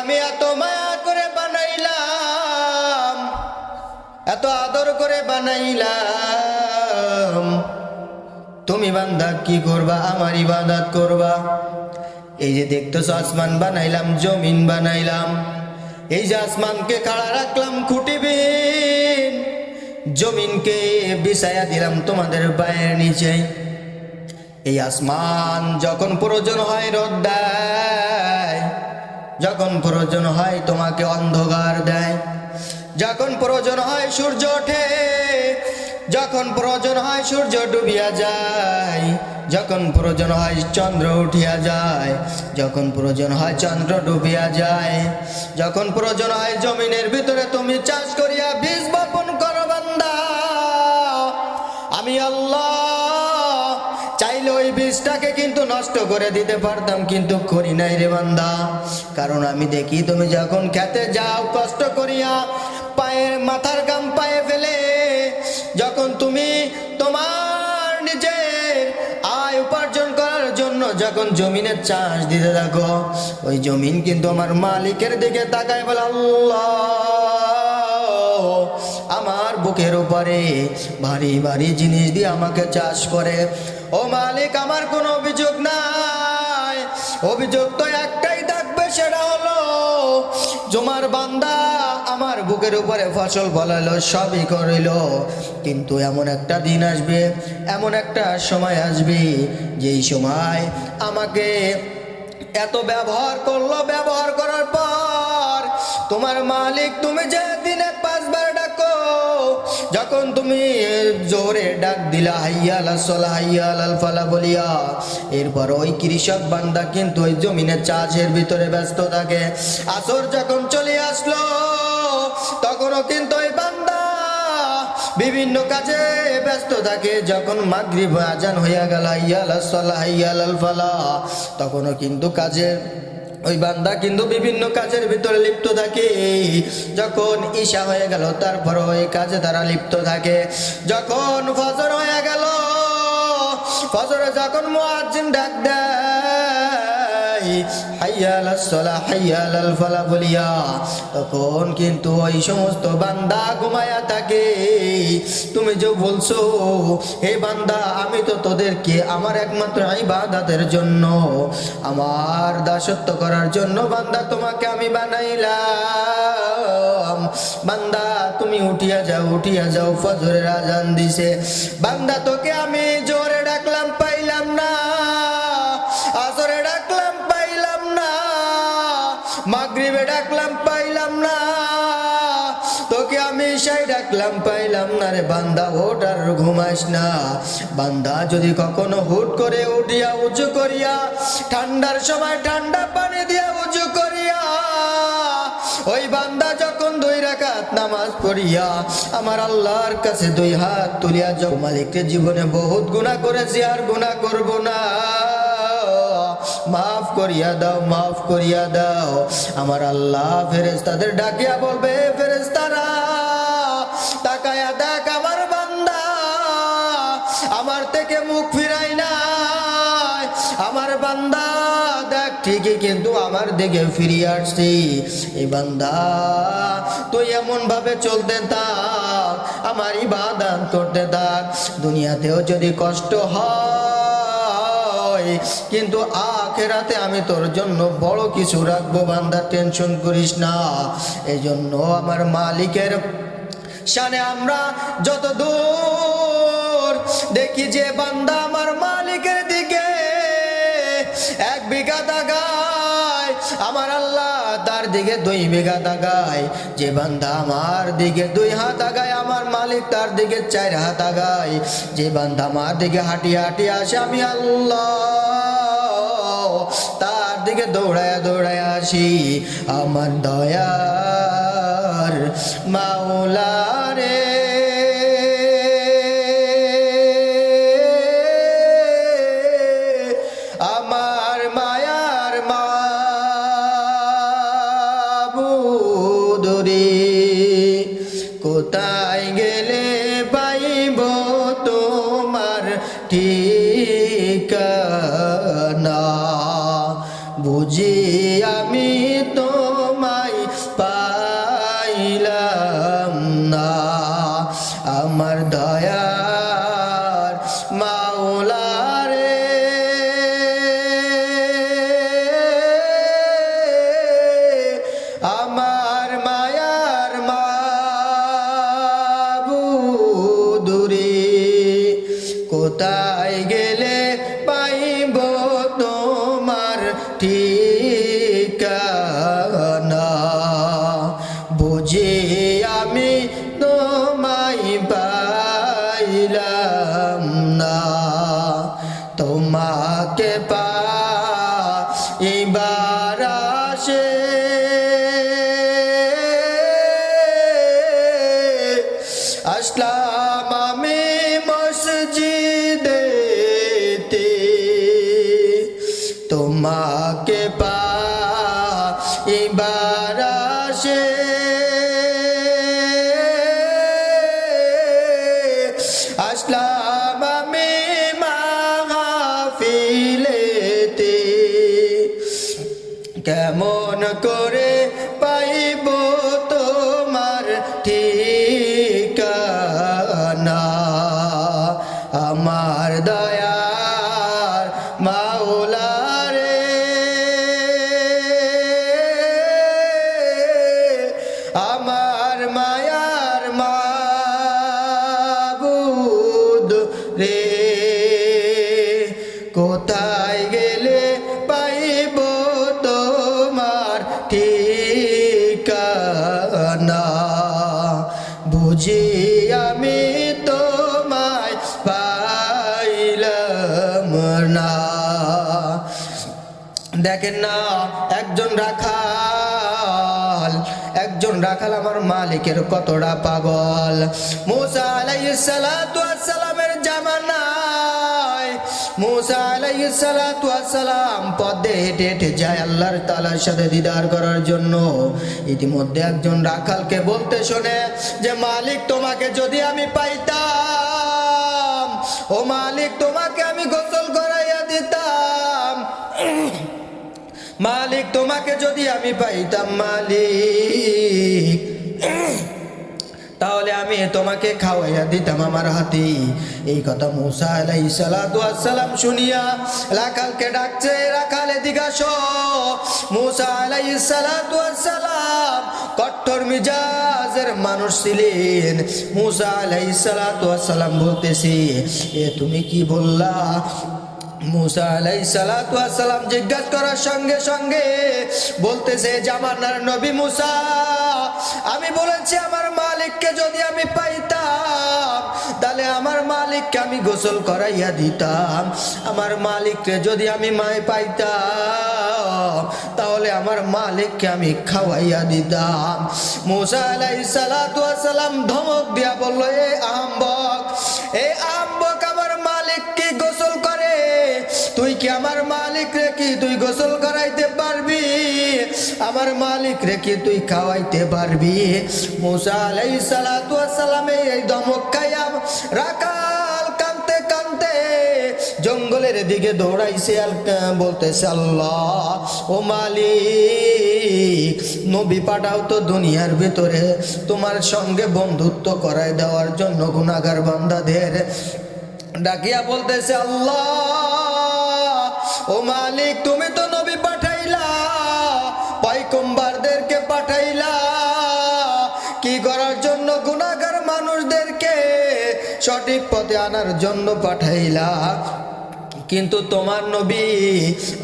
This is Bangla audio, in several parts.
আমি এত মায়া করে বানাইলাম, এত আদর করে বানাইলাম, তুমি বান্দা কি করবা? আমার ইবাদত করবা। এই যে দেখতেছো আসমান বানাইলাম, জমিন বানাইলাম, এই যে আসমানকে খাড়া রাখলাম খুঁটিবিহীন, জমিনকে বিছায়া দিলাম তোমাদের পায়ের নিচে। এই আসমান যখন প্রয়োজন হয় রোদ দেয়, যখন প্রয়োজন হয় তোমাকে অন্ধকার দেয়, যখন প্রয়োজন হয় সূর্য ওঠে, যখন প্রয়োজন হয় সূর্য ডুবিয়া যায়, যখন প্রয়োজন হয় চন্দ্র উঠিয়া যায়, যখন প্রয়োজন হয় চন্দ্র ডুবিয়া যায়, যখন প্রয়োজন হয় জমিনের ভিতরে তুমি চাষ করিয়া বীজ বপন করো বান্দা, আমি আল্লাহ চাইলে ওই বীজটাকে কিন্তু নষ্ট করে দিতে পারতাম, কিন্তু করি নাই রে বান্দা। কারণ আমি দেখি তুমি যখন খেতে যাও কষ্ট করিয়া, পায়ের মাথার গাম পায়ে ফেলে, যখন তুমি তোমার নিজের আয় উপার্জন করার জন্য যখন জমিনের চাষ দিতে থাকো, ওই জমিন কিন্তু আমার মালিকের দিকে তাকায় বলে, আল্লাহ আমার বুকের উপরে ভারী ভারী জিনিস দিয়ে আমাকে চাষ করে। ও মালিক, আমার কোনো অভিযোগ নাই, অভিযোগ তো একটাই থাকবে, সেটা হলো তোমার বান্দা আমার বুকের উপরে ফসল ফলাইলো, সবই করিল, কিন্তু এমন একটা দিন আসবে, এমন একটা সময় আসবে, যেই সময় আমাকে এত ব্যবহার করলো, ব্যবহার করার পর তোমার মালিক তুমি যে দিনে 5 বার ডাকো, যখন তুমি জোরে ডাক দিলা হাইয়া আলাস সালাহ হাইয়া আলাল ফালাহ বলিয়া, এরপর ওই কৃষক বান্দা কিন্তু ওই জমিনের চাষের ভিতরে ব্যস্ত থাকে। আসর যখন চলে আসলো, তখনও কিন্তু ওই বান্দা বিভিন্ন কাজে ব্যস্ত থাকে। যখন মাগরিব আজান হইয়া গেল হাইয়া আলাস সালাহ হাইয়া আলাল ফালাহ, তখনও কিন্তু কাজে ওই বান্দা কিন্তু বিভিন্ন কাজের ভিতরে লিপ্ত থাকে। যখন ঈশা হয়ে গেল, তারপর ওই কাজে তারা লিপ্ত থাকে। যখন ফজর হয়ে গেল, ফজরে যখন মুয়াজ্জিন ডাক দেয় হাইয়া আলাস সালাহ হাইয়া আলাল ফালাহ বলিয়া, তখন কিন্তু ওই সমস্ত বান্দা ঘুমায়া থাকে। তুমি যে বলছো হে বান্দা, আমি তো তোদেরকে আমার একমাত্র ইবাদতের জন্য, আমার দাসত্ব করার জন্য বান্দা তোমাকে আমি বানাইলাম। বান্দা তুমি উঠিয়া যাও, উঠিয়া যাও, ফজরের আজান দিছে। বান্দা তোকে আমি জোরে ডাকলাম পাইলাম না, আসরে ডাকলাম পাইলাম না, মাগরিবে ডাকলাম পাইলাম না, তোকে আমি ঈশায় ডাকলাম পাইলাম না রে বান্দা, ওঠ আর ঘুমাস না। বান্দা যদি কখনো হুট করে উঠিয়া উঁচু করিয়া, ঠান্ডার সময় ঠান্ডা পানি দিয়া উঁচু করিয়া, ওই বান্দা যখন 2 রাকাত নামাজ পড়িয়া আমার আল্লাহর কাছে 2 হাত তুলিয়া যাও, মালিককে জীবনে বহুত গুনাহ করেছি, আর গুনাহ করব না, মাফ করিয়া দাও, মাফ করিয়া দাও। আমার আল্লাহ ফেরেশতাদের ডাকিয়া বলবে, ফেরেশতারা তাকায়া দেখ আমার বান্দা আমার থেকে মুখ ফিরাই নাই, আমার বান্দা দেখ ঠিকই কিন্তু আমার দিকে ফিরিয়ে আসছি। এই বান্দা তুই এমন ভাবে চলতে থাক, আমার ইবাদত করতে থাক, দুনিয়াতেও যদি কষ্ট হয় কিন্তু আখিরাতে আমি তোর জন্য বড় কিছু রাখবো বান্দা, টেনশন করিস না। এই জন্য আমার মালিকের শানে আমরা যত দূর দেখি যে বান্দা আমার মালিকের দিকে 1 বিঘা তাকায়, আমার আল্লাহ তার দিকে 2 বিঘা তাকায়। যে বান্দা আমার দিকে 2 হাত আগায়, আমার মালিক তার দিকে 4 হাত আগায়। যে বান্দা আমার দিকে হাঁটিয়ে হাঁটিয়ে আসে, আমি আল্লাহ তার দিকে দৌড়ায়া দৌড়ায়া আসি। আমার দয়ার মাওলা রে, আমার মায়ার মাবুদ রে, কোথায় গেলে পাইব তোমার ঠিকানা, বুঝি আমি তো আসলাম আমি মসজিদেতে তোমাকে পাইবার আশে আসলাম আমি মাহফিলেতে কেমন করে পাইব তোমার ঠিকানা আমার দয়ার মাওলা রে আমার মায়ার মাবুদ রে কোথায় গেলে পাইব তোমার ঠিকানা বুঝি আমি তোমায় পাইলাম না দেখেন না একজন রাখাল আমার মালিকের কতটা পাগল মুসা আলাইহিস সালাতু ওয়াস সালামের জামানায় মুসা আলাইহিস সালাতু ওয়াস সালাম পথে হেঁটে হেঁটে যায় আল্লাহর তাআলার সাথে দিদার করার জন্য ইতিমধ্যে একজন রাখালকে বলতে শোনে যে মালিক তোমাকে যদি আমি পাইতাম ও মালিক তোমাকে আমি গোসল করাইয়া দিতাম মালিক তোমাকে যদি আমি পাইতাম মালিক তাহলে আমি তোমাকে খাওয়াইয়া দিতাম আমার হাতে এই কথা মুসা আলাইহিস সালাতু ওয়াস সালাম শুনিয়া রাখালকে ডাকছে রাখাল এদিকে আসো মুসা আলাইহিস সালাতু ওয়াস সালাম কঠোর মিজাজের মানুষ ছিলেন মুসা আলাইহিস সালাতু ওয়াস সালাম বলতেছে এ তুমি কি বললা মুসা আলাইহিস সালাতু ওয়াস সালাম জিজ্ঞাসা করার সঙ্গে সঙ্গে বলতেছে জামানার নবী মুসা আমি বলেছি আমার মালিককে যদি আমি পাইতাম তাহলে আমার মালিককে আমি গোসল করাইয়া দিতাম আমার মালিককে যদি আমি পাইতাম তাহলে আমার মালিককে আমি খাওয়াইয়া দিতাম মুসা আলাইহিস সালাতু ওয়াস সালাম ধমক দিয়া বলল এ আহম্মক আমার মালিক কি গোসল করে তুই কি আমার মালিক রে কি তুই গোসল করাইতে পারবি আমার মালিক রে কি তুই খাওয়াইতে পারবি মুসা আলাইহিস সালাতু ওয়াস সালাম এই ধমক খাইয়া রাখাল কাঁদতে কাঁদতে জঙ্গলের দিকে দৌড়াইছে বলতেছে আল্লাহ ও মালিক নবী পাঠাও তো দুনিয়ার ভিতরে তোমার সঙ্গে বন্ধুত্ব করাই দেওয়ার জন্য গুনাহগার বান্দাদের ডাকিয়া বলতেছে আল্লাহ ও মালিক তুমি তো নবী পাঠাইলা পয়গম্বরদেরকে পাঠাইলা কি করার জন্য গুনাহগার মানুষদেরকে সঠিক পথে আনার জন্য পাঠাইলা কিন্তু তোমার নবী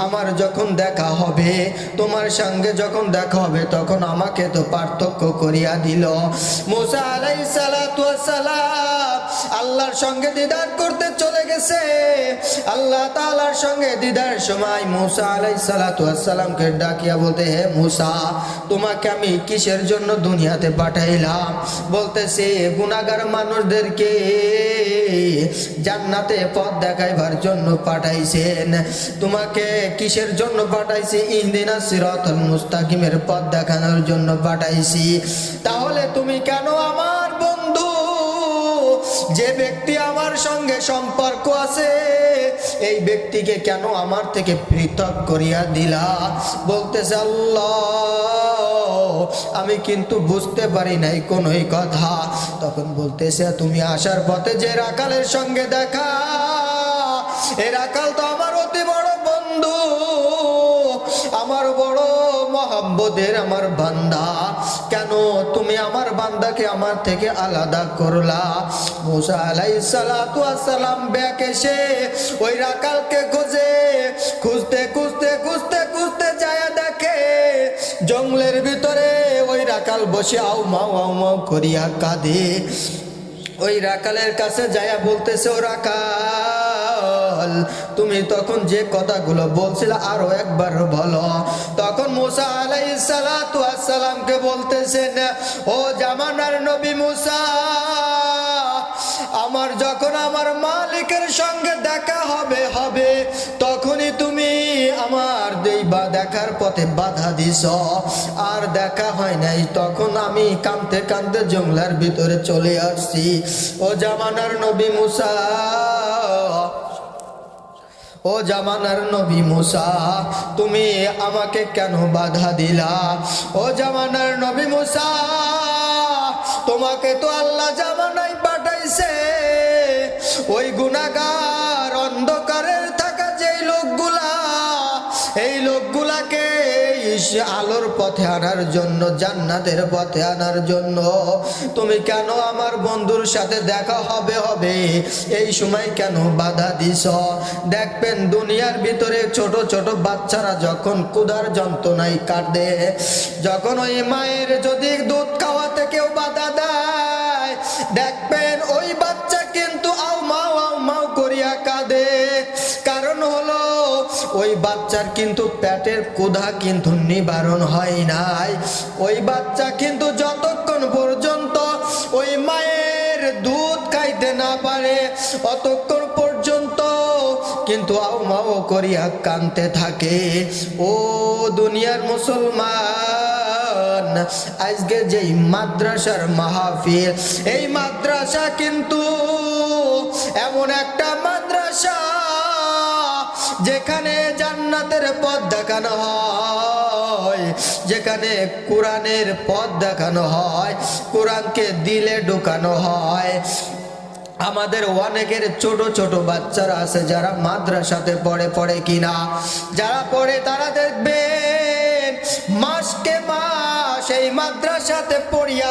আমার যখন দেখা হবে তোমার সঙ্গে যখন দেখা হবে তখন আমাকে তো পার্থক্য করিয়া দিল মুসা আলাইহিস সালাতু ওয়াস সালাম আল্লাহর সঙ্গে দিদার করতে চলে গেছে আল্লাহ তাআলার সঙ্গে দিদার সময় মুসা আলাইহিস সালাতু ওয়াস সালামকে ডাকিয়া বলতে হে মুসা তোমাকে আমি কিসের জন্য দুনিয়াতে পাঠাইলাম বলতেছে গুনাহগার মানুষদেরকে জান্নাতে পথ দেখাইবার জন্য পাঠাইছেন তোমাকে কিসের জন্য পাঠাইছি ইহদিনাস সিরাতাল মুস্তাকিমের পথ দেখানোর জন্য পাঠাইছি তাহলে তুমি কেন আমার বন্ধু যে ব্যক্তি আমার সঙ্গে সম্পর্ক আছে এই ব্যক্তিকে কেন আমার থেকে পৃথক করিয়া দিলা বলতেছে আল্লাহ আমি কিন্তু বুঝতে পারি নাই কোনোই কথা তখন বলতেছে তুমি আসার পথে যে রাখালের সঙ্গে দেখা এই রাখাল তো আমার অতি বড় বন্ধু আমার বড় মহব্বতের আমার বান্দা কেন তুমি আমার বান্দাকে আমার থেকে আলাদা করলা মুসা আলাইহিস সালাতু ওয়াস সালাম ব্যাক এসে ওই রাখালকে খুঁজতে খুঁজতে যায় দেখে জঙ্গলের ভিতরে ওই রাখাল বসে আউ মাউ করিয়া কাঁদে ওই রাখালের কাছে যায়া বলতেছে ও রাখাল তুমি তখন যে কথাগুলো বলছিলে আরো একবার বলো তখন মুসা আলাইহিস সালাতু ওয়াস সালামকে বলতেছেন ও জামানার নবী মুসা আমার যখন আমার মালিকের সঙ্গে দেখা হবে তখনই তুমি আমার দেখার পথে বাধা দিছ, আর দেখা হয় নাই। তখন আমি কাঁদতে কাঁদতে জঙ্গলার ভিতরে চলে আসছি। ও জামানার নবী মুসা, ও জামানার নবী মুসা, তুমি আমাকে কেন বাধা দিলা? ও জামানার নবী মুসা, তোমাকে তো আল্লাহ জামানায় পাঠাইছে ওই গুনাহগার অন্ধকারের থাকা যেই লোকগুলা, এই লোকগুলাকে আলোর পথে আনার জন্য, জান্নাতের পথে আনার জন্য। তুমি কেন আমার বন্ধুর সাথে দেখা হবে এই সময় কেন বাধা দিছ? দেখবেন দুনিয়ার ভিতরে ছোট ছোট বাচ্চারা যখন ক্ষুধার যন্ত্রণায় কাঁদে, যখন ওই মায়ের যদি দুধ খাওয়াতে কেউ বাধা দেয়, দেখবেন ওই বাচ্চা কিন্তু আও মাও করিয়া কাঁদে। কারণ হলো ওই বাচ্চার কিন্তু পেটের ক্ষুধা কিন্তু নিবারণ হয় নাই। ওই বাচ্চা কিন্তু যতক্ষণ পর্যন্ত ওই মায়ের দুধ খাইতে না পারে অতক্ষণ পর্যন্ত কিন্তু আও মাও করিয়া কাঁদতে থাকে। ও দুনিয়ার মুসলমান, আজকে যেই মাদ্রাসার মাহফিল, এই মাদ্রাসা কিন্তু এমন একটা মাদ্রাসা যেখানে জান্নাতের পথ দেখানো হয়, যেখানে কোরআনের পথ দেখানো হয়, কোরআনকে দিলে ঢুকানো হয়। আমাদের অনেকের ছোট ছোট বাচ্চারা আছে যারা মাদ্রাসাতে পড়ে কিনা, যারা পড়ে তারা দেখবেন মাসকে মাস এই মাদ্রাসাতে পড়িয়া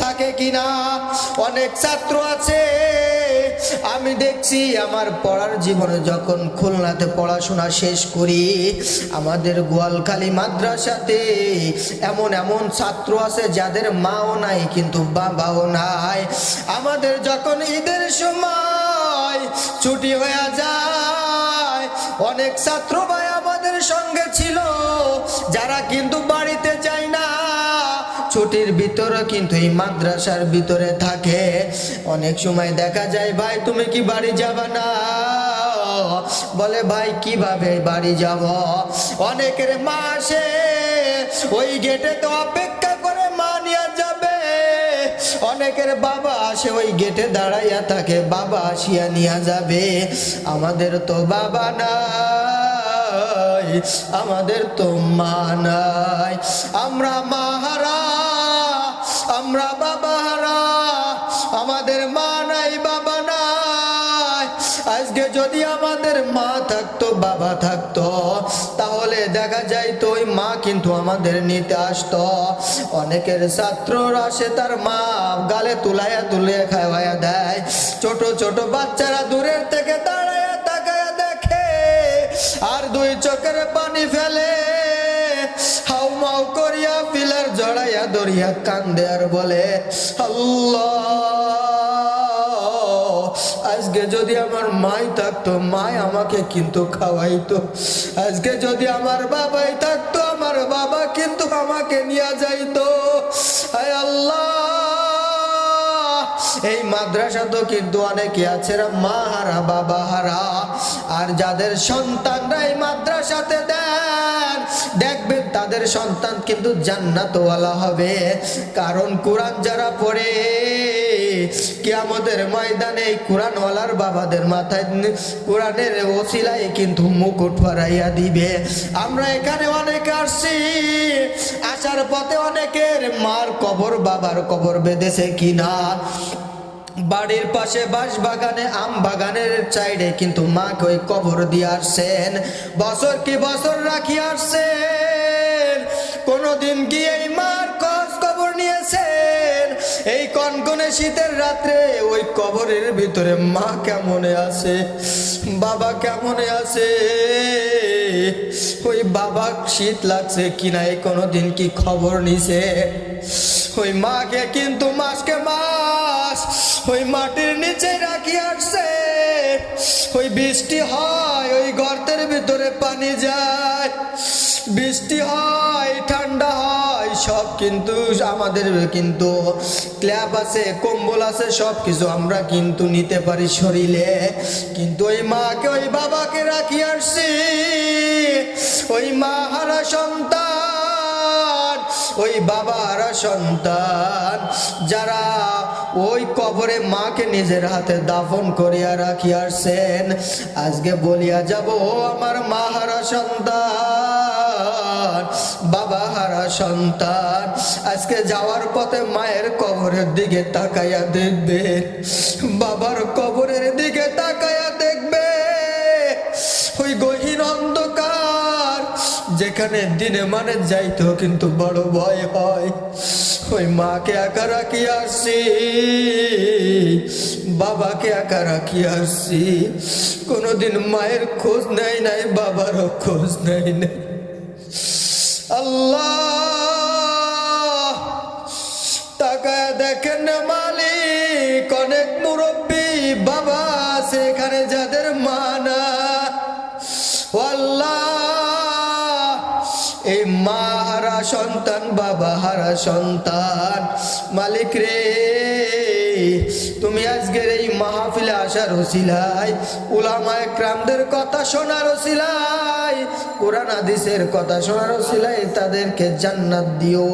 থাকে কিনা। অনেক ছাত্র আছে আমি দেখছি আমার পড়ার জীবনে যখন খুলনাতে পড়াশোনা শেষ করি, আমাদের গোয়ালখালী মাদ্রাসাতে এমন ছাত্র আছে যাদের মাও নাই কিন্তু বাবাও নাই। আমাদের যখন ঈদের সময় ছুটি হয়ে যায়, অনেক ছাত্র ভাই আমাদের সঙ্গে ছিল যারা কিন্তু বাড়িতে যায় না, ছুটির ভিতরে কিন্তু এই মাদ্রাসার ভিতরে থাকে। অনেক সময় দেখা যায়, ভাই তুমি কি বাড়ি যাবা না? বলে ভাই কিভাবে বাড়ি যাব? অনেকের মা আসে ওই গেটে তো অপেক্ষা করে মা নিয়ে যাবে, অনেকের বাবা আসে ওই গেটে দাঁড়াইয়া থাকে বাবা আসিয়া নিয়ে যাবে। আমাদের তো বাবা নাই, আমাদের তো মা নাই, আমরা মা হারা, আমরা বাবা হারা, আমাদের মা নাই বাবা নাই। আজকে যদি আমাদের মা থাকতো বাবা থাকতো তাহলে দেখা যাইতো ওই মা কিন্তু আমাদের নিতে আসতো। অনেকের ছাত্ররা আসে তার মা গালে তুলিয়া খাওয়াইয়া দেয়। ছোট ছোট বাচ্চারা দূরের থেকে দাঁড়াইয়া তাকাইয়া দেখে আর দুই চোখের পানি ফেলে, হাউ মাউ করিয়া পিলার জড়াইয়া দরিয়া কান্দে আর বলে আল্লাহ, আজকে যদি আমার মাই থাকতো মাই আমাকে কিন্তু খাওয়াইতো, আজকে যদি আমার বাবাই থাকতো আমার বাবা কিন্তু আমাকে নিয়ে যাইতো। হায় আল্লাহ, এই মাদ্রাসা তো কিন্তু অনেকে আছে মা হারা বাবা হারা, আর যাদের সন্তানরা এই মাদ্রাসাতে দেন দেখবেন তাদের সন্তান কিন্তু জান্নাতওয়ালা হবে। কারণ কোরআন যারা পড়ে কিয়ামতের ময়দানে এই কোরআনওয়ালার বাবাদের মাথায় কোরআনের ওসিলায় কিন্তু মুকুট পরাইয়া দিবে। আমরা এখানে অনেকে আসছি, আসার পথে অনেকের মার কবর বাবার কবর বেঁধেছে কিনা, বাড়ির পাশে বাঁশ বাগানে আম বাগানের সাইডে কিন্তু মাকে ওই কবর দিয়ে আসছেন, বছর কি বছর রাখি আসছেন। কোনদিন কি এই মার খোঁজ খবর নিয়েছেন? এই কনকনে শীতের রাত্রে ওই কবরের ভিতরে মা কেমনে আছে, বাবা কেমনে আছে, ওই বাবা শীত লাগছে কিনা এই কোনদিন কি খবর নিছে? ওই মাকে কিন্তু মাসকে মাস ওই মাটির নিচে রাখি আসছে। ওই বৃষ্টি হয় ওই গর্তের ভিতরে পানি যায়, বৃষ্টি হয় ঠান্ডা হয় সব কিন্তু আমাদের কিন্তু ক্ল্যাব আছে, কম্বল আছে, সব কিছু আমরা কিন্তু নিতে পারি শরীরে, কিন্তু ওই মাকে ওই বাবাকে রাখি আসছি। ওই মা হারা সন্তান, ওই বাবা হারা সন্তান, যারা ওই কবরে মাকে নিজের হাতে দাফন করিয়া রাখি আসছেন, আজকে বলিয়া যাব আমার মা হারা সন্তান, বাবা হারা সন্তান, আজকে যাওয়ার পথে মায়ের কবরের দিকে তাকাইয়া দেখবে, বাবার কবরের দিকে তাকাইয়া দেখবে। ওই গহীন অন্ধকার যেখানে দিনে মানে যাইতো কিন্তু বড় ভয় হয়, ওই মাকে একা রাখি আসছি, বাবাকে একা রাখি আসছি, কোনোদিন মায়ের খোঁজ নেই নাই, বাবারও খোঁজ নেই নাই। আল্লাহ তাকায় দেখেন মালিক, অনেক মুরব্বী বাবা সেখানে যাদের মা না। আল্লাহ এই মা হারা সন্তান, বাবা হারা সন্তান, মালিক রে তুমি আজকের এই মাহফিলে আসার ওসিলায়, উলামায়ে কেরামদের কথা শোনার ওসিলায়, কোরআন হাদিসের কথা শোনার ওসিলায় তাদেরকে জান্নাত দিও।